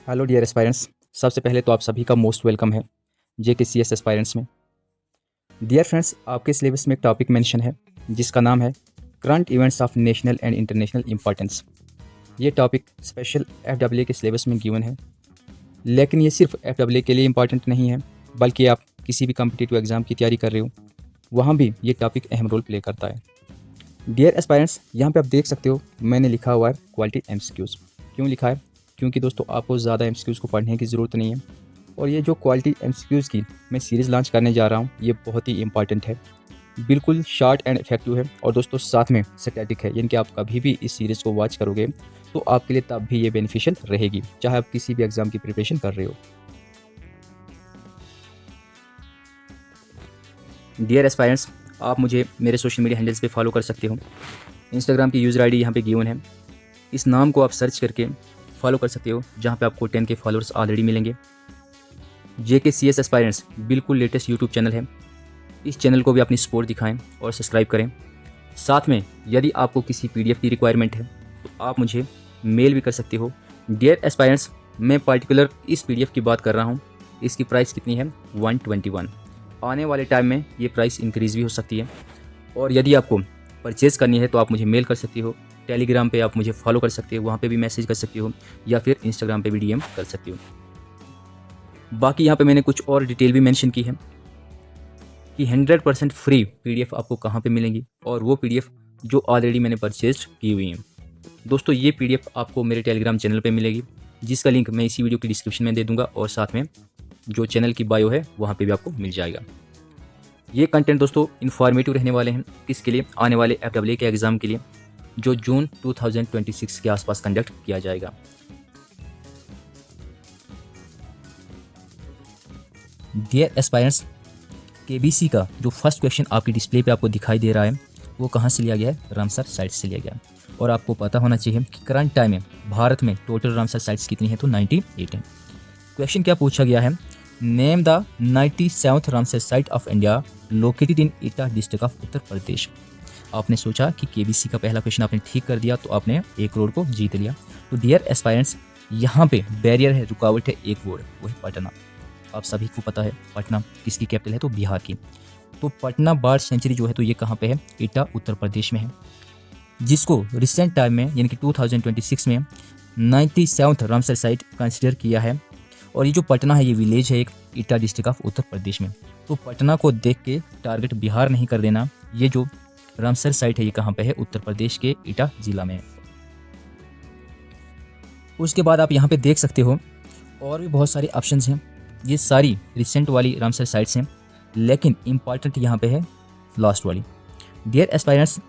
Hello dear aspirants. सबसे पहले तो आप सभी का मोस्ट वेलकम है JKCS एस्पायरेंट्स में। डियर फ्रेंड्स, आपके सिलेबस में एक टॉपिक मेंशन है जिसका नाम है current events of national and international importance. ये टॉपिक स्पेशल FAA के सिलेबस में गिवन है, लेकिन ये सिर्फ FAA के लिए इंपॉर्टेंट नहीं है, बल्कि आप किसी भी कम्पिटिटिव एग्जाम की तैयारी कर रहे हो वहाँ भी ये टॉपिक अहम रोल प्ले करता है। डियर एस्पायरेंट्स, यहाँ पे आप देख सकते हो मैंने लिखा हुआ है क्वालिटी MCQs। क्यों लिखा है? क्योंकि दोस्तों आपको ज़्यादा MCQs को पढ़ने की ज़रूरत नहीं है, और ये जो क्वालिटी MCQs की मैं सीरीज़ लॉन्च करने जा रहा हूँ ये बहुत ही इंपॉर्टेंट है, बिल्कुल शॉर्ट एंड इफेक्टिव है, और दोस्तों साथ में स्टैटिक है, यानी कि आप कभी भी इस सीरीज़ को वॉच करोगे तो आपके लिए तब भी ये बेनिफिशियल रहेगी, चाहे आप किसी भी एग्ज़ाम की प्रिपरेशन कर रहे हो। डियर एस्पायरेंट्स, आप मुझे मेरे सोशल मीडिया हैंडल्स पे फॉलो कर सकते हो। इंस्टाग्राम की यूज़र आईडी यहाँ पे गिवन है, इस नाम को आप सर्च करके फॉलो कर सकते हो, जहाँ पे आपको 10K फॉलोअर्स ऑलरेडी मिलेंगे। JKCS एस्पायरेंट्स बिल्कुल लेटेस्ट यूट्यूब चैनल है, इस चैनल को भी अपनी सपोर्ट दिखाएं और सब्सक्राइब करें। साथ में यदि आपको किसी PDF की रिक्वायरमेंट है तो आप मुझे मेल भी कर सकते हो। डियर एस्पायरेंट्स, मैं पार्टिकुलर इस PDF की बात कर रहा हूँ, इसकी प्राइस कितनी है? 121। आने वाले टाइम में ये प्राइस इंक्रीज़ भी हो सकती है, और यदि आपको परचेज़ करनी है तो आप मुझे मेल कर सकते हो, टेलीग्राम पे आप मुझे फॉलो कर सकते हो, वहाँ पे भी मैसेज कर सकते हो, या फिर इंस्टाग्राम पे भी DM कर सकते हो। बाकी यहाँ पे मैंने कुछ और डिटेल भी मेंशन की है कि 100% फ्री PDF आपको कहाँ पे मिलेंगी, और वो PDF जो ऑलरेडी मैंने परचेज की हुई हैं। दोस्तों ये PDF आपको मेरे टेलीग्राम चैनल पे मिलेगी, जिसका लिंक मैं इसी वीडियो की डिस्क्रिप्शन में दे दूँगा, और साथ में जो चैनल की बायो है वहाँ पे भी आपको मिल जाएगा। ये कंटेंट दोस्तों इन्फॉर्मेटिव रहने वाले हैं, किसके लिए? आने वाले FAA के एग्ज़ाम के लिए, जो जून 2026 के आसपास कंडक्ट किया जाएगा। डियर एस्पायरेंट्स, KBC का जो फर्स्ट क्वेश्चन आपकी डिस्प्ले पे आपको दिखाई दे रहा है वो कहाँ से लिया गया है? रामसर साइट से लिया गया है। और आपको पता होना चाहिए कि करंट टाइम में भारत में टोटल रामसर साइट्स कितनी है? तो 98 है। क्वेश्चन क्या पूछा गया है? Name the 97th Ramsar site of India located in Etah district of Uttar Pradesh. आपने सोचा कि KBC का पहला क्वेश्चन आपने ठीक कर दिया तो आपने 1 करोड़ को जीत लिया। तो डियर एस्पायरेंट्स, यहाँ पे बैरियर है, रुकावट है, एक वर्ड, वो है पटना। आप सभी को पता है पटना किसकी कैपिटल है? तो बिहार की। तो पटना बर्ड सेंचुरी जो है तो ये कहाँ पे है? एटा उत्तर प्रदेश में है, जिसको रिसेंट टाइम में यानी कि 2026 में 97th रामसर साइट कंसिडर किया है। और ये जो पटना है ये विलेज है एक, एटा डिस्ट्रिक्ट ऑफ उत्तर प्रदेश में। तो पटना को देख के टारगेट बिहार नहीं कर देना। ये जो रामसर साइट है ये कहाँ पे है? उत्तर प्रदेश के एटा जिला में है। उसके बाद आप यहाँ पे देख सकते हो और भी बहुत सारे ऑप्शंस हैं, ये सारी रिसेंट वाली रामसर साइट्स हैं, लेकिन इम्पॉर्टेंट यहाँ पे है लास्ट वाली। डियर एस्पायरेंट्स,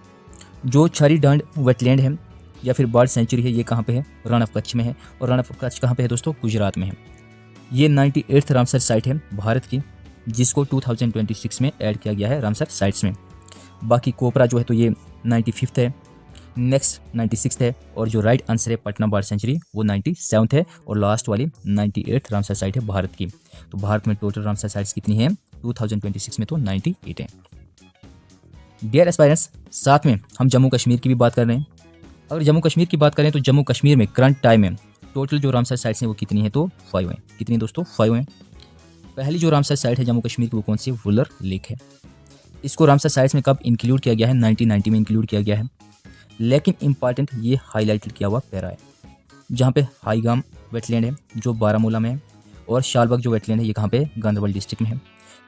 जो छरीडंड वेटलैंड है या फिर बर्ड सेंचुरी है ये कहाँ पे है? रण ऑफ कच्छ में है। और रण ऑफ कच्छ कहाँ पे है दोस्तों? गुजरात में है। ये 98th रामसर साइट है भारत की, जिसको 2026 में ऐड किया गया है रामसर साइट्स में। बाकी कोपरा जो है तो ये 95th है, नेक्स्ट 96th है, और जो राइट आंसर है पटना बर्ड सेंचुरी वो 97th है, और लास्ट वाली 98th रामसर साइट है भारत की। तो भारत में टोटल रामसर साइट्स कितनी हैं 2026 में? तो 98 है। डियर एस्पायरेंट्स, साथ में हम जम्मू कश्मीर की भी बात कर रहे हैं। अगर जम्मू कश्मीर की बात करें तो जम्मू कश्मीर में करंट टाइम में टोटल जो रामसर साइट्स हैं वो कितनी है? तो 5 हैं। कितनी दोस्तों? 5 हैं। पहली जो रामसर साइट है जम्मू कश्मीर की वो कौन सी? वुलर लेक है। इसको रामसर साइट्स में कब इंक्लूड किया गया है? 1990 में इंक्लूड किया गया है। लेकिन इंपॉर्टेंट ये हाईलाइटेड किया हुआ पैरा है, जहाँ पे हाईगाम वेटलैंड है जो बारामूला में है, और शालबग जो वेटलैंड है ये कहाँ पे? गांधरबल डिस्ट्रिक्ट में है।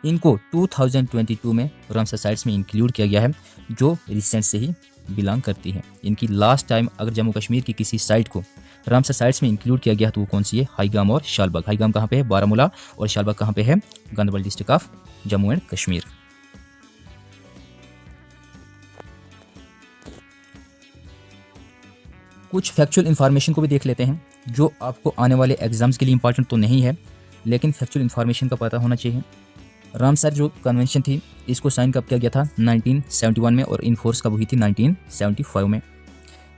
इनको 2022 में रामसर साइट्स में इंक्लूड किया गया है, जो रिसेंट से ही बिलोंग करती है। इनकी लास्ट टाइम अगर जम्मू कश्मीर की किसी साइट को रामसर साइट्स में इंक्लूड किया गया तो वो कौन सी है? हाईगाम और शालबग। हाईगाम कहाँ पे है? बारामूला। और शालबग कहाँ पे है? Ganderbal district of Jammu and Kashmir. कुछ फैक्चुअल इन्फॉर्मेशन को भी देख लेते हैं, जो आपको आने वाले एग्जाम्स के लिए इंपॉर्टेंट तो नहीं है, लेकिन फैक्चुअल इन्फॉर्मेशन का पता होना चाहिए। रामसर जो कन्वेंशन थी इसको साइन कब किया गया था? 1971 में, और इनफोर्स कब हुई थी? 1975 में।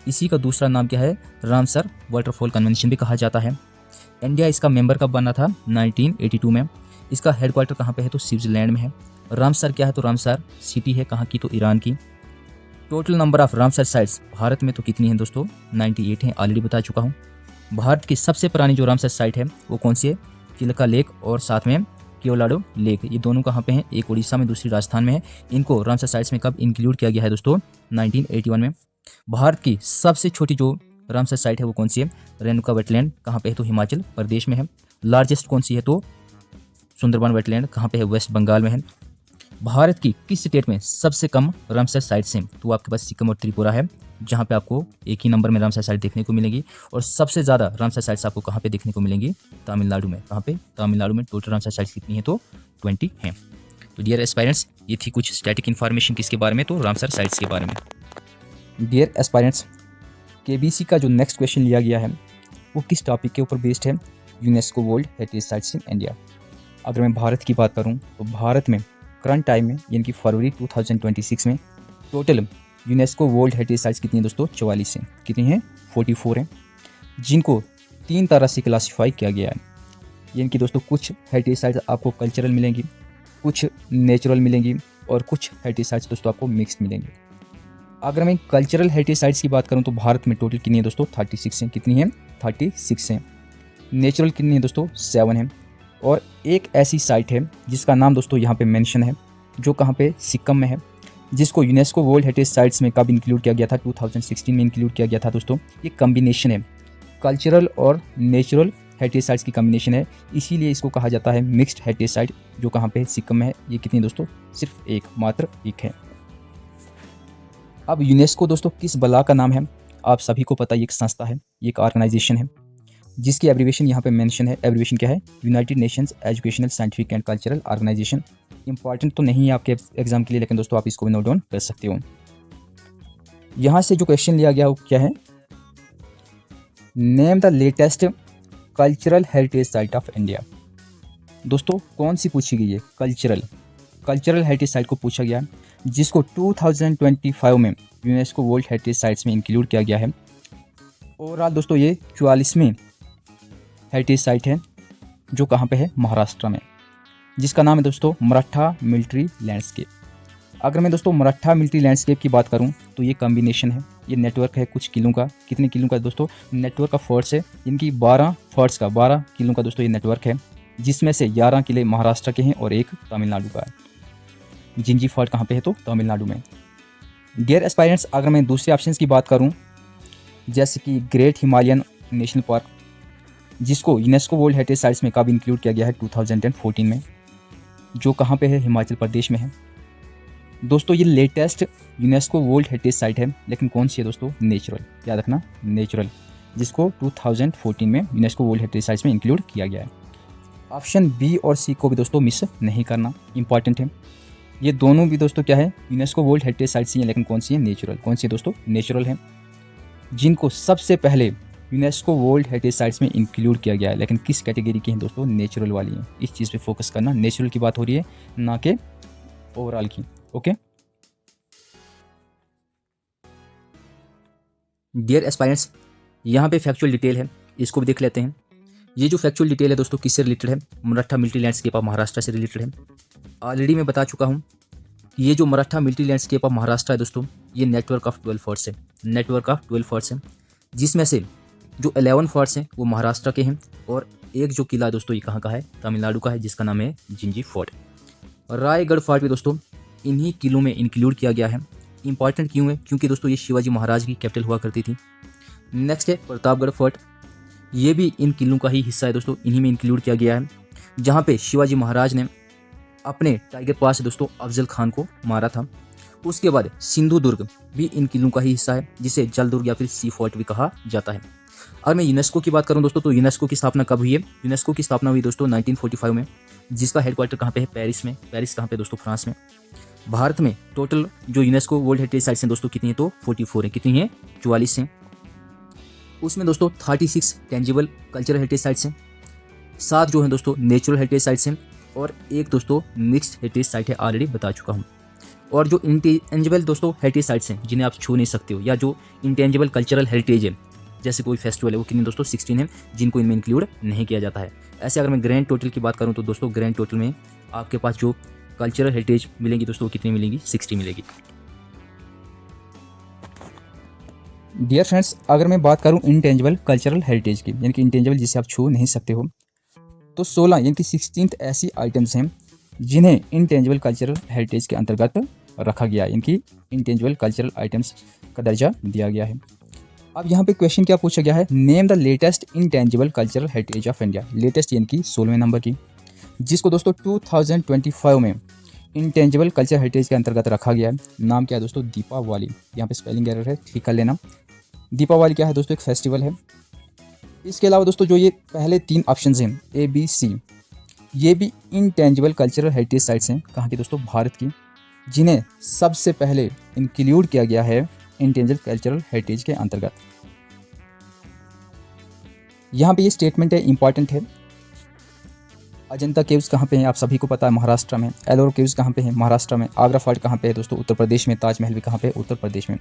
इसी का दूसरा नाम क्या है? रामसर वाटरफॉल कन्वेंशन भी कहा जाता है। इंडिया इसका मेंबर कब बना था? 1982 में। इसका हेडक्वार्टर कहाँ पे है? तो स्विट्जरलैंड में है। रामसर क्या है? तो रामसर सिटी है कहाँ की? तो ईरान की। Total number of Ramsar sites Bharat में तो कितनी है दोस्तों? 98 हैं, ऑलरेडी बता चुका हूँ। भारत की सबसे पुरानी जो रामसर साइट है वो कौन सी है? चिल्का लेक और साथ में केवलाडो लेक, ये दोनों कहाँ पे हैं? एक उड़ीसा में, दूसरी राजस्थान में है। इनको रामसर साइट्स में कब इंक्लूड किया गया है दोस्तों? 1981 में। भारत की सबसे छोटी जो रामसर साइट है वो कौन सी है? रेणुका वेटलैंड, कहाँ पे है? तो हिमाचल प्रदेश में है। लार्जेस्ट कौन सी है? तो सुंदरबन वेटलैंड, कहाँ पे है? वेस्ट बंगाल में है। भारत की किस स्टेट में सबसे कम रामसर साइट्स हैं? तो आपके पास सिक्किम और त्रिपुरा है, जहाँ पे आपको एक ही नंबर में रामसर साइट देखने को मिलेगी। और सबसे ज़्यादा रामसर साइट्स आपको कहाँ पे देखने को मिलेंगी? तमिलनाडु में। कहाँ पे? तमिलनाडु में। टोटल रामसर साइट्स कितनी है? तो 20 हैं। तो डियर एस्पायरेंट्स, ये थी कुछ स्टैटिक इन्फॉर्मेशन किसके बारे में? तो रामसर साइट्स के बारे में। डियर एस्पायरेंट्स, केबीसी का जो नेक्स्ट क्वेश्चन लिया गया है वो किस टॉपिक के यूनेस्को बेस्ड है? UNESCO world heritage sites in India. अगर मैं भारत की बात करूं तो भारत में करंट टाइम में यानी कि फरवरी 2026 में total UNESCO world heritage sites कितनी है दोस्तों? 44 हैं। कितनी हैं? 44 हैं, जिनको 3 तरह से क्लासीफाई किया गया है। यानी कि दोस्तों कुछ हेरिटेज साइट्स आपको कल्चरल मिलेंगी, कुछ नेचुरल मिलेंगी और कुछ हेरिटेज साइट्स दोस्तों आपको मिक्स्ड मिलेंगी। अगर मैं कल्चरल हेरिटेज साइट्स की बात करूं तो भारत में टोटल कितनी है दोस्तों? 36 हैं। कितनी है? 36 हैं। नेचुरल कितनी है दोस्तों? 7 हैं। और एक ऐसी साइट है जिसका नाम दोस्तों यहाँ पे मेंशन है, जो कहाँ पे? सिक्किम में है, जिसको यूनेस्को वर्ल्ड हेरिटेज साइट्स में कब इंक्लूड किया गया था? 2016 में इंक्लूड किया गया था दोस्तों। ये कम्बिनेशन है, कल्चरल और नेचुरल हेरिटेज साइट्स की कम्बिनेशन है, इसीलिए इसको कहा जाता है मिक्स्ड हेरिटेज साइट, जो कहाँ पे? सिक्किम में है। ये कितनी दोस्तों? सिर्फ एक, मात्र एक है। अब यूनेस्को दोस्तों किस बला का नाम है? आप सभी को पता है, ये एक संस्था है, ये एक ऑर्गेनाइजेशन है, जिसकी एब्रीवेशन यहाँ पे मेंशन है। एब्रीवेशन क्या है? United Nations Educational Scientific and Cultural Organization. Important तो नहीं है आपके एग्जाम के लिए, लेकिन दोस्तों आप इसको भी नोट डाउन कर सकते हो। यहाँ से जो क्वेश्चन लिया गया वो क्या है? Name the latest cultural heritage site of India. दोस्तों कौन सी पूछी गई है? कल्चरल हेरिटेज साइट को पूछा गया है, जिसको 2025 में यूनेस्को वर्ल्ड हेरिटेज साइट्स में इंक्लूड किया गया है। ओवरऑल दोस्तों ये 44वीं हेरिटेज साइट है, जो कहाँ पे है? महाराष्ट्र में, जिसका नाम है दोस्तों मराठा मिलिट्री लैंडस्केप। अगर मैं दोस्तों मराठा मिलिट्री लैंडस्केप की बात करूं तो ये कॉम्बिनेशन है, ये नेटवर्क है कुछ किलों का। कितने किलों का दोस्तों? नेटवर्क का फोर्ट्स है, इनकी 12 फोर्ट्स का 12 किलों का दोस्तों ये नेटवर्क है, जिसमें से 11 किले महाराष्ट्र के हैं और एक तमिलनाडु का है। जिंजी फोर्ट कहाँ पे है? तो तमिलनाडु में। डियर एस्पायरेंट्स, अगर मैं दूसरे ऑप्शन की बात करूँ, जैसे कि ग्रेट हिमालयन नेशनल पार्क, जिसको यूनेस्को वर्ल्ड हेरिटेज साइट्स में कब इंक्लूड किया गया है? 2014 में, जो कहाँ पे है? हिमाचल प्रदेश में है। दोस्तों ये latest UNESCO world heritage site है, लेकिन कौन सी है दोस्तों? नेचुरल, याद रखना, नेचुरल, जिसको 2014 में यूनेस्को वर्ल्ड हेरिटेज साइट्स में इंक्लूड किया गया है। ऑप्शन बी और सी को भी दोस्तों मिस नहीं करना, इंपॉर्टेंट है। ये दोनों भी दोस्तों क्या है? यूनेस्को वर्ल्ड हेरिटेज साइट्स ही हैं, लेकिन कौन सी है? नेचुरल। कौन सी है दोस्तों? नेचुरल है, जिनको सबसे पहले यूनेस्को वर्ल्ड हेरिटेज साइट्स में इंक्लूड किया गया है, लेकिन किस कैटेगरी की हैं दोस्तों? नेचुरल वाली हैं। इस चीज़ पे फोकस करना, नेचुरल की बात हो रही है, ना कि ओवरऑल की। ओके डियर एस्पायरेंट्स, यहाँ पे फैक्चुअल डिटेल है, इसको भी देख लेते हैं। ये जो फैक्चुअल डिटेल है दोस्तों किससे रिलेटेड है? Maratha military landscape of Maharashtra से रिलेटेड है। ऑलरेडी मैं बता चुका हूँ, ये जो Maratha military landscape of Maharashtra है दोस्तों, ये नेटवर्क ऑफ 12 फोर्ट्स है, नेटवर्क ऑफ 12 फोर्ट्स है, जिसमें से जो 11 फोर्ट्स हैं वो महाराष्ट्र के हैं, और एक जो किला है दोस्तों ये कहाँ का है? तमिलनाडु का है, जिसका नाम है जिंजी फोर्ट। और रायगढ़ फोर्ट भी दोस्तों इन्हीं किलों में इंक्लूड किया गया है। इंपॉर्टेंट क्यों है? क्योंकि दोस्तों ये शिवाजी महाराज की कैपिटल हुआ करती थी। नेक्स्ट है प्रतापगढ़ फोर्ट, ये भी इन किलों का ही हिस्सा है दोस्तों, इन्हीं में इंक्लूड किया गया है, जहाँ पे शिवाजी महाराज ने अपने टाइगर पास से दोस्तों अफजल खान को मारा था। उसके बाद सिंधु दुर्ग भी इन किलों का ही हिस्सा है, जिसे जल दुर्ग या फिर सी फोर्ट भी कहा जाता है। अगर मैं यूनेस्को की बात करूं दोस्तों, तो यूनेस्को की स्थापना कब हुई है? यूनेस्को की स्थापना हुई दोस्तों 1945 में, जिसका हेडक्वार्टर कहाँ पे है? पेरिस में। पेरिस कहाँ पे दोस्तों? फ्रांस में। भारत में टोटल जो यूनेस्को वर्ल्ड हेरिटेज साइट्स हैं दोस्तों कितनी है? तो 44 है। कितनी है? 44 हैं। उसमें दोस्तों 36 टेंजिबल कल्चरल हेरिटेज साइट्स हैं, 7 जो हैं दोस्तों नेचुरल हेरिटेज साइट्स हैं, और एक दोस्तों मिक्स्ड हेरिटेज साइट है, ऑलरेडी बता चुका हूँ। और जो इंटेंजिबल दोस्तों हेरिटेज साइट्स हैं, जिन्हें आप छू नहीं सकते हो, या जो इंटेंजिबल कल्चरल हेरिटेज है, जैसे कोई फेस्टिवल है, वो कितने दोस्तों? 16 हैं, जिनको इनमें इंक्लूड नहीं किया जाता है। ऐसे अगर मैं ग्रैंड टोटल की बात करूँ तो दोस्तों ग्रैंड टोटल में आपके पास जो कल्चरल हेरिटेज मिलेंगी दोस्तों, कितनी मिलेंगी? 60 मिलेगी। डियर फ्रेंड्स, अगर मैं बात करूं इंटेंजिबल कल्चरल हेरिटेज की, यानी कि इंटेंजिबल जिसे आप छू नहीं सकते हो, तो 16 यानी कि 16th ऐसी आइटम्स हैं जिन्हें इंटेंजिबल कल्चरल हेरिटेज के अंतर्गत रखा गया है, यानी कि इंटेंजिबल कल्चरल आइटम्स का दर्जा दिया गया है। अब यहाँ पे क्वेश्चन क्या पूछा गया है, name the latest intangible cultural heritage of India. Latest यानी कि 16वें नंबर की, जिसको दोस्तों 2025 में इंटेंजिबल कल्चर हेरिटेज के अंतर्गत रखा गया है। नाम क्या है दोस्तों, दीपावली। यहाँ पे स्पेलिंग एरर है, ठीक कर लेना। दीपावली क्या है दोस्तों, एक फेस्टिवल है। इसके अलावा दोस्तों जो ये पहले 3 ऑप्शंस हैं A B C, ये भी इंटेंजिबल कल्चरल हेरिटेज साइट्स हैं। कहाँ की दोस्तों, भारत की, जिन्हें सबसे पहले इंक्लूड किया गया है इंटेंजिबल कल्चरल हेरिटेज के अंतर्गत। यहाँ पे ये स्टेटमेंट है, इंपॉर्टेंट है। अजंता केव्स कहाँ पे हैं, आप सभी को पता है, महाराष्ट्र में। एलोरा केव्स कहाँ पे हैं, महाराष्ट्र में। आगरा फोर्ट कहाँ पे है दोस्तों, उत्तर प्रदेश में। ताजमहल भी कहाँ पे है, उत्तर प्रदेश में।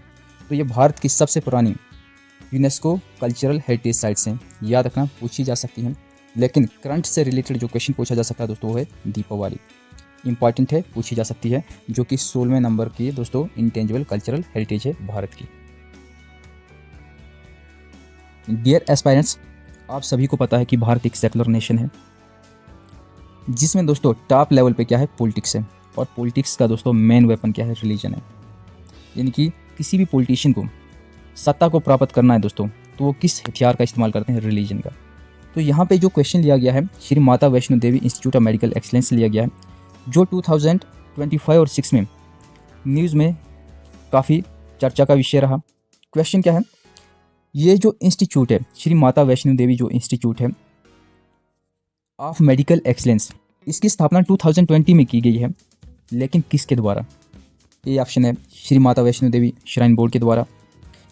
तो ये भारत की सबसे पुरानी यूनेस्को कल्चरल हेरिटेज साइट्स हैं। याद रखना, पूछी जा सकती हैं, लेकिन करंट से रिलेटेड जो क्वेश्चन पूछा जा सकता है दोस्तों वो है दीपावली। इंपॉर्टेंट है, पूछी जा सकती है, जो कि 16वें नंबर की दोस्तों इंटेंजिबल कल्चरल हेरिटेज है भारत की। डियर एस्पायरेंट्स, आप सभी को पता है कि भारत एक सेकुलर नेशन है, जिसमें दोस्तों टॉप लेवल पे क्या है, पॉलिटिक्स है। और पॉलिटिक्स का दोस्तों मेन वेपन क्या है, रिलीजन है। यानी कि किसी भी पॉलिटिशियन को सत्ता को प्राप्त करना है दोस्तों, तो वो किस हथियार का इस्तेमाल करते हैं, रिलीजन का। तो यहाँ पे जो क्वेश्चन लिया गया है, Shri Mata Vaishno Devi institute of medical excellence से लिया गया है, जो 2025 और 6 में न्यूज़ में काफ़ी चर्चा का विषय रहा। क्वेश्चन क्या है, ये जो इंस्टीट्यूट है, श्री माता वैष्णो देवी जो इंस्टीट्यूट है ऑफ मेडिकल एक्सीलेंस, इसकी स्थापना 2020 में की गई है, लेकिन किसके द्वारा। ए ऑप्शन है श्री माता वैष्णो देवी श्राइन बोर्ड के द्वारा।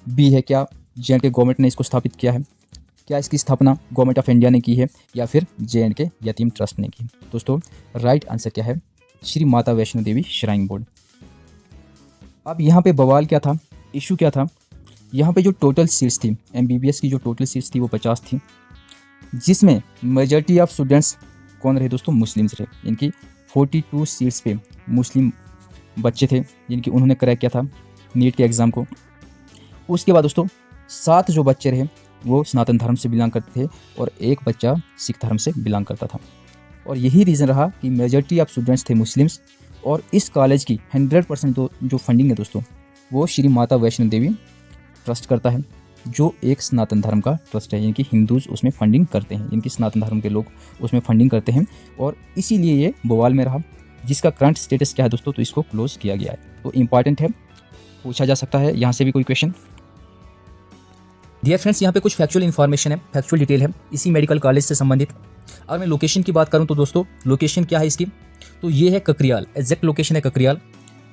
बी है क्या J&K गवर्नमेंट ने इसको स्थापित किया है, क्या इसकी स्थापना गवर्नमेंट ऑफ इंडिया ने की है, या फिर J&K यतीम ट्रस्ट ने की। दोस्तों राइट आंसर क्या है, श्री माता वैष्णो देवी श्राइन बोर्ड। अब यहाँ पे बवाल क्या था, इशू क्या था, यहाँ पे जो टोटल सीट्स थी MBBS की, जो टोटल सीट्स थी वो 50 थी, जिसमें मेजॉरिटी ऑफ स्टूडेंट्स कौन रहे दोस्तों, मुस्लिम्स रहे। इनकी 42 सीट्स पे मुस्लिम बच्चे थे, जिनकी उन्होंने क्रैक किया था नीट के एग्ज़ाम को। उसके बाद दोस्तों 7 जो बच्चे रहे वो सनातन धर्म से बिलोंग करते थे, और एक बच्चा सिख धर्म से बिलोंग करता था। और यही रीज़न रहा कि मेजॉरिटी ऑफ स्टूडेंट्स थे मुस्लिम्स। और इस कॉलेज की 100% जो फंडिंग है दोस्तों, वो श्री माता वैष्णो देवी ट्रस्ट करता है, जो एक सनातन धर्म का ट्रस्ट है। यानी कि हिंदूज उसमें फंडिंग करते हैं, इनकी सनातन धर्म के लोग उसमें फंडिंग करते हैं, और इसीलिए ये बवाल में रहा, जिसका करंट स्टेटस क्या है दोस्तों, तो इसको क्लोज किया गया है। तो इंपॉर्टेंट है, पूछा जा सकता है यहाँ से भी कोई क्वेश्चन। डियर फ्रेंड्स, यहाँ पे कुछ फैक्चुअल इन्फॉर्मेशन है, फैक्चुअल डिटेल है इसी मेडिकल कॉलेज से संबंधित। अगर मैं लोकेशन की बात करूँ तो दोस्तों लोकेशन क्या है इसकी, तो ये है ककरियाल, एग्जैक्ट लोकेशन है ककरियाल,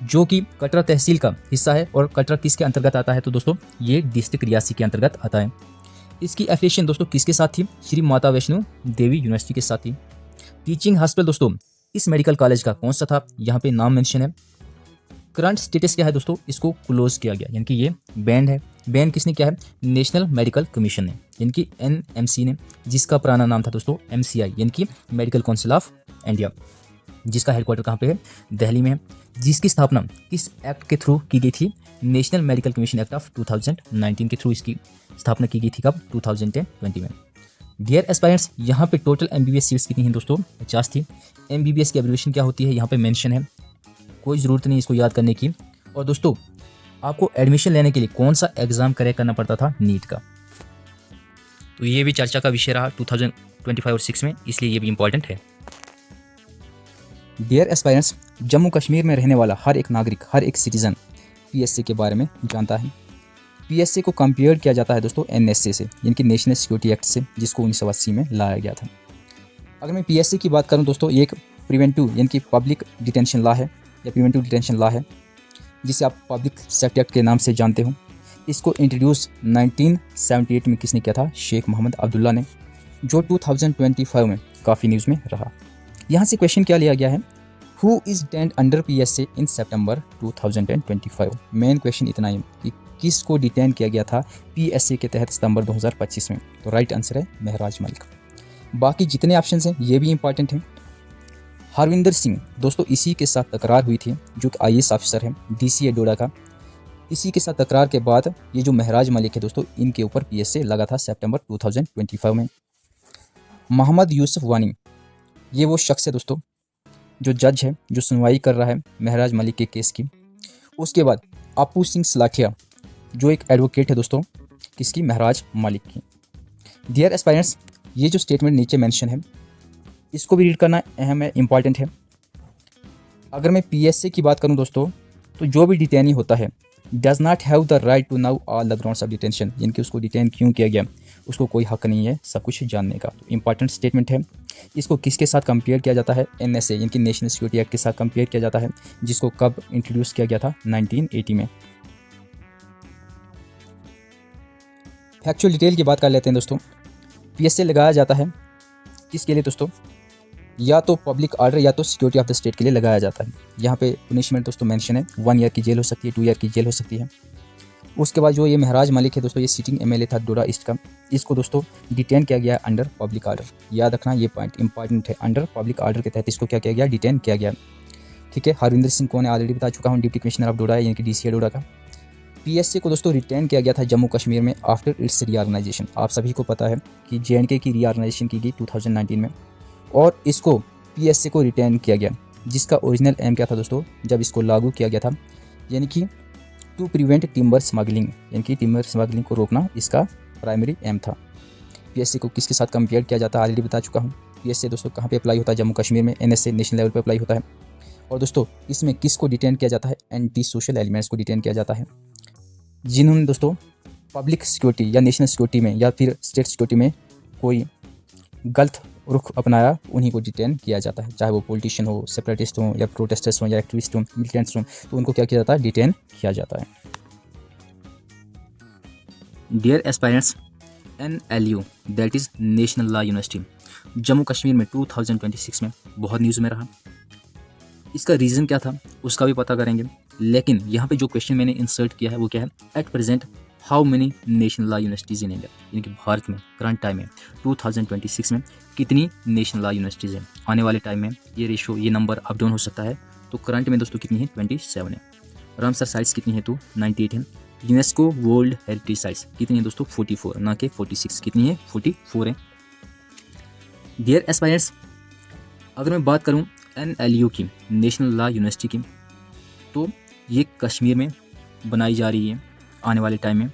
जो कि कटरा तहसील का हिस्सा है। और कटरा किसके अंतर्गत आता है, तो दोस्तों ये डिस्ट्रिक्ट रियासी के अंतर्गत आता है। इसकी एफिलिएशन दोस्तों किसके साथ थी, श्री माता वैष्णो देवी यूनिवर्सिटी के साथ थी। टीचिंग हॉस्पिटल दोस्तों इस मेडिकल कॉलेज का कौन सा था, यहाँ पे नाम मेंशन है। करंट स्टेटस क्या है दोस्तों, इसको क्लोज किया गया, यानी कि ये बैंड है। बैन किसने किया है, नेशनल मेडिकल कमीशन ने, यानी कि NMC ने, जिसका पुराना नाम था दोस्तों MCI, यानी कि मेडिकल काउंसिल ऑफ इंडिया, जिसका हेडक्वार्टर कहाँ पे है, दिल्ली में है। जिसकी स्थापना किस एक्ट के थ्रू की गई थी, national medical commission act of 2019 के थ्रू इसकी स्थापना की गई थी। कब, 2020 में। डियर एस्पायरेंट्स, यहाँ पे टोटल MBBS सीट्स कितनी हैं दोस्तों, 50 थी। MBBS की एब्रिविएशन क्या होती है, यहाँ पे मेंशन है, कोई ज़रूरत नहीं इसको याद करने की। और दोस्तों आपको एडमिशन लेने के लिए कौन सा एग्ज़ाम क्रैक करना पड़ता था, नीट का। तो ये भी चर्चा का विषय रहा 2025 और 6 में, इसलिए ये भी इंपॉर्टेंट है। डियर एस्पायरेंट्स, जम्मू कश्मीर में रहने वाला हर एक नागरिक, हर एक सिटीज़न PSA के बारे में जानता है। PSA को कंपेयर किया जाता है दोस्तों NSA से, यानी कि नेशनल सिक्योरिटी एक्ट से, जिसको 1980 में लाया गया था। अगर मैं PSA की बात करूं दोस्तों, ये एक प्रिवेंटिव यानी कि पब्लिक डिटेंशन लॉ है, या प्रिवेंटिव डिटेंशन लॉ है, जिसे आप पब्लिक सेफ्टी एक्ट के नाम से जानते हो। इसको इंट्रोड्यूस 1978 में किसने किया था, शेख मोहम्मद अब्दुल्ला ने, जो 2025 में काफ़ी न्यूज़ में रहा। यहाँ से क्वेश्चन क्या लिया गया है, who is detained under PSA in September 2025। Main question इतना ही कि किसको डिटेन किया गया था PSA के तहत सितंबर 2025 में। तो राइट आंसर है महराज मलिक। बाकी जितने ऑप्शन हैं ये भी इंपॉर्टेंट हैं। हरविंदर सिंह दोस्तों इसी के साथ तकरार हुई थी, जो कि IAS ऑफिसर है DCA डोडा का। इसी के साथ तकरार के बाद ये जो महराज मलिक है दोस्तों, इनके ऊपर पीएसए लगा था सितंबर 2025 में। मोहम्मद यूसुफ वानी, ये वो शख्स है दोस्तों जो जज है, जो सुनवाई कर रहा है महराज मलिक के केस की। उसके बाद अपू सिंह सलाठिया, जो एक एडवोकेट है दोस्तों, किसकी, महराज मलिक की। डियर एस्पायरेंट्स, ये जो स्टेटमेंट नीचे मेंशन है, इसको भी रीड करना अहम है, इम्पॉर्टेंट है। अगर मैं पीएसए की बात करूं दोस्तों, तो जो भी डिटेनी होता है does not have the right to know all the grounds of detention, यानी कि उसको डिटेन क्यों किया गया, उसको कोई हक नहीं है सब कुछ जानने का। तो इंपॉर्टेंट स्टेटमेंट है। इसको किसके साथ कंपेयर किया जाता है, एनएसए यानी कि नेशनल सिक्योरिटी एक्ट के साथ कंपेयर किया जाता है, जिसको कब इंट्रोड्यूस किया गया था, 1980 में। फैक्चुअल डिटेल की बात कर लेते हैं दोस्तों। पीएसए लगाया जाता है किसके लिए दोस्तों, या तो पब्लिक ऑर्डर या तो सिक्योरिटी ऑफ द स्टेट के लिए लगाया जाता है। यहाँ पे पनिशमेंट दोस्तों मेंशन है, 1 ईयर की जेल हो सकती है, 2 ईयर की जेल हो सकती है। उसके बाद जो ये महराज मलिक है दोस्तों, ये सिटिंग एमएलए था डोडा ईस्ट का, इसको दोस्तों डिटेन किया गया अंडर पब्लिक ऑर्डर। याद रखना ये पॉइंट इंपॉर्टेंट है, अंडर पब्लिक ऑर्डर के तहत इसको क्या किया गया, डिटेन किया गया। ठीक है। हरविंदर सिंह कौन है, ऑलरेडी बता चुका हूँ, डिप्टी कमिश्नर ऑफ डोडा यानी कि डीसीए डोडा का। पीएसए को दोस्तों रिटेन किया गया था जम्मू कश्मीर में आफ्टर इट्स रीऑर्गेनाइजेशन। आप सभी को पता है कि जेएंडके की रीऑर्गेनाइजेशन की गई 2019 में, और इसको पीएसए को रिटेन किया गया, जिसका ओरिजिनल एम क्या था दोस्तों, जब इसको लागू किया गया था, यानी कि टू प्रिवेंट टिम्बर स्मगलिंग, यानी कि टिम्बर स्मगलिंग को रोकना इसका प्राइमरी एम था। पीएसए को किसके साथ कंपेयर किया जाता है, ऑलरेडी बता चुका हूँ। पीएसए दोस्तों कहाँ पे अप्लाई होता है, जम्मू कश्मीर में। एनएसए नेशनल लेवल पे अप्लाई होता है। और दोस्तों इसमें किसको डिटेन किया जाता है, एंटी सोशल एलिमेंट्स को डिटेन किया जाता है, जिन्होंने दोस्तों पब्लिक सिक्योरिटी या नेशनल सिक्योरिटी में या फिर स्टेट सिक्योरिटी में कोई गलत रुख अपनाया, उन्हीं को डिटेन किया जाता है। चाहे वो पॉलिटिशियन हो, सेपरेटिस्ट हो, या प्रोटेस्टर्स हो, या एक्टिविस्ट हो, मिलिटेंट्स हो, तो उनको क्या किया जाता है, डिटेन किया जाता है। Dear aspirants, NLU that is National Law University Jammu Kashmir में 2026 में बहुत न्यूज़ में रहा। इसका रीज़न क्या था उसका भी पता करेंगे, लेकिन यहाँ पे जो क्वेश्चन मैंने इंसर्ट किया है वो क्या है, at present how many national law universities in India, यानी कि भारत में करंट टाइम में 2026 में कितनी नेशनल लॉ यूनिवर्सिटीज़ हैं। आने वाले टाइम में ये रेशो, ये नंबर अप डाउन हो सकता है। तो करंट में दोस्तों कितनी है, 27 है। रामसर साइट्स कितनी है, तो 98 है। यूनेस्को वर्ल्ड हेरिटेज साइट्स कितनी है दोस्तों, 44, ना कि 46। कितनी है, 44 है। डियर एस्पायरेंट्स, अगर मैं बात करूँ NLU की, नेशनल लॉ यूनिवर्सिटी की, तो ये कश्मीर में बनाई जा रही है आने वाले टाइम में,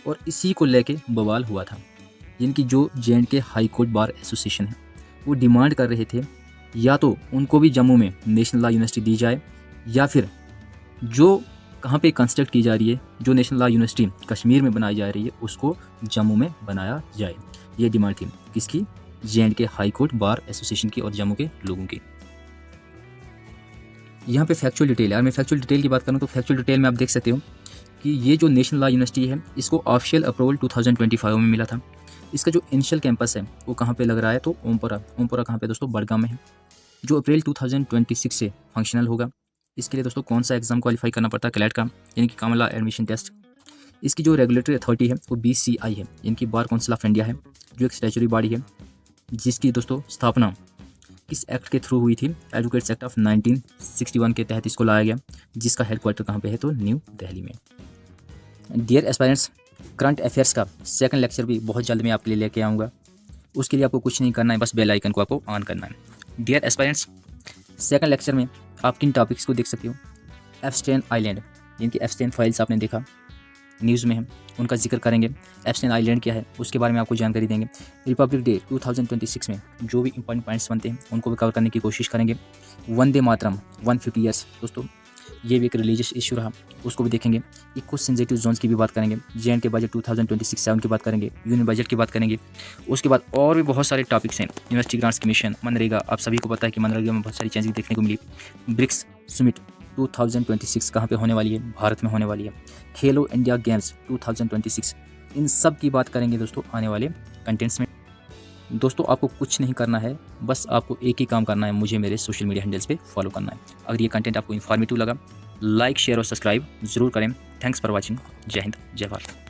और इसी को लेके बवाल हुआ था। यानी कि जो J&K high court bar association है, वो डिमांड कर रहे थे या तो उनको भी जम्मू में नेशनल लॉ यूनिवर्सिटी दी जाए, या फिर जो कहाँ पे कंस्ट्रक्ट की जा रही है, जो नेशनल लॉ यूनिवर्सिटी कश्मीर में बनाई जा रही है, उसको जम्मू में बनाया जाए। ये डिमांड थी किसकी, J&K high court bar association की और जम्मू के लोगों की। यहाँ पे फैक्चुअल डिटेल है। अगर मैं फैक्चुअल डिटेल की बात करूँ तो फैक्चुअल डिटेल में आप देख सकते हो कि ये जो नेशनल लॉ यूनिवर्सिटी है, इसको ऑफिशियल अप्रूवल 2025 में मिला था। इसका जो इनिशियल कैंपस है वो कहाँ पे लग रहा है, तो ओमपुरा कहाँ पे दोस्तों, बड़गाम में है, जो अप्रैल 2026 से फंक्शनल होगा। इसके लिए दोस्तों कौन सा एग्जाम क्वालिफाई करना पड़ता है, क्लैट का, यानी कि कॉमन लॉ एडमिशन टेस्ट। इसकी जो रेगुलेटरी अथॉरिटी है वो BCI है, यानी कि बार काउंसिल ऑफ इंडिया है, जो एक स्टैच्यूटरी बॉडी है, जिसकी दोस्तों स्थापना किस एक्ट के थ्रू हुई थी, एडवोकेट्स एक्ट ऑफ 1961 के तहत इसको लाया गया, जिसका हेडक्वार्टर कहाँ पे है, तो न्यू दिल्ली में। डियर एस्पायरेंट्स, करंट अफेयर्स का सेकंड लेक्चर भी बहुत जल्द मैं आपके लिए लेके आऊँगा। उसके लिए आपको कुछ नहीं करना है, बस बेल आइकन को आपको ऑन करना है। डियर एस्पायरेंट्स, सेकंड लेक्चर में आप किन टॉपिक्स को देख सकते हो, एप्स्टेन आइलैंड, जिनकी एप्स्टेन फाइल्स आपने देखा न्यूज़ में है, उनका जिक्र करेंगे। एप्स्टेन आइलैंड क्या है उसके बारे में आपको जानकारी देंगे। रिपब्लिक डे 2026 में जो भी इंपॉर्टेंट पॉइंट्स बनते हैं उनको भी कवर करने की कोशिश करेंगे। वंदे मातरम 150 ईयर्स दोस्तों, ये भी एक रिलीजियस इशू रहा, उसको भी देखेंगे। इको सेंसिटिव जोन्स की भी बात करेंगे। J&K बजट 2026-7 की बात करेंगे, यूनियन बजट की बात करेंगे। उसके बाद और भी बहुत सारे टॉपिक्स हैं, यूनिवर्सिटी ग्रांट्स कमीशन, मनरेगा। आप सभी को पता है कि मनरेगा में बहुत सारी चेंजेस देखने को मिली। ब्रिक्स समिट 2026 कहाँ पे होने वाली है, भारत में होने वाली है। खेलो इंडिया गेम्स 2026, इन सब की बात करेंगे दोस्तों आने वाले कंटेंट्स में। दोस्तों आपको कुछ नहीं करना है, बस आपको एक ही काम करना है, मुझे मेरे सोशल मीडिया हैंडल्स पे फॉलो करना है। अगर ये कंटेंट आपको इन्फॉर्मेटिव लगा, लाइक शेयर और सब्सक्राइब ज़रूर करें। Thanks for watching. जय हिंद, जय भारत।